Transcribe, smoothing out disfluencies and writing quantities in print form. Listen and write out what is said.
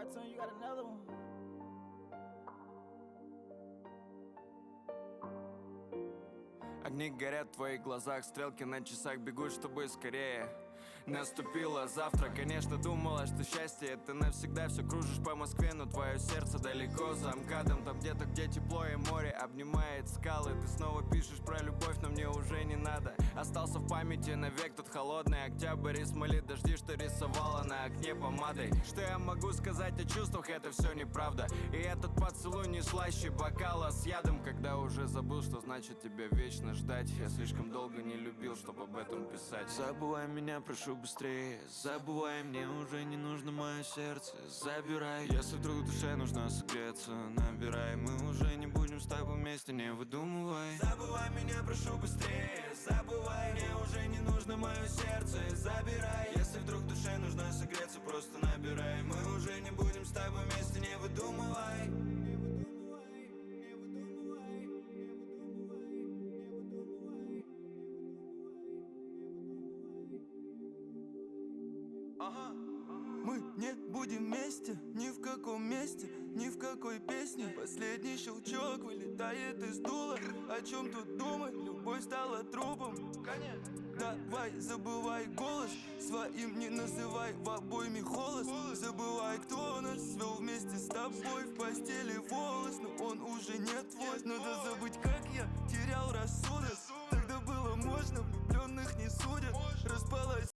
Cartoon, you got another one. Огни горят в твоих глазах, стрелки на часах бегут, чтобы скорее наступило завтра. Конечно, думала, что счастье это навсегда. Все кружишь по Москве, но твое сердце далеко за МКАДом. Там где-то, где тепло и море обнимает скалы. Ты снова пишешь про любовь, но мне уже не надо. Остался в памяти навек тот холодный октябрь и смоли дожди, что рисовала на окне помадой. Что я могу сказать о чувствах, это все неправда. И этот поцелуй не слаще бокала с ядом. Когда уже забыл, что значит тебя вечно ждать. Я слишком долго не любил, чтобы об этом писать. Забывай меня, прошу быстрее. Забывай, мне уже не нужно мое сердце. Забирай, если вдруг душе нужно согреться. Набирай, мы уже не будем с тобой вместе, не выдумывай. Забывай меня, прошу быстрее. Забывай, мне уже не нужно мое сердце. Забирай, если вдруг душе нужно согреться, просто набирай. Мы уже не будем с тобой вместе, не выдумывай. Мы не будем вместе, ни в каком месте, ни в какой песне. Последний щелчок вылетает из дула. О чем тут думать, любовь стала трупом. Давай, забывай голос, своим не называй в обойме холос. Забывай, кто нас свел вместе с тобой. В постели волос, но он уже не твой. Надо забыть, как я терял рассудок. Тогда было можно, влюбленных не судят. Распалась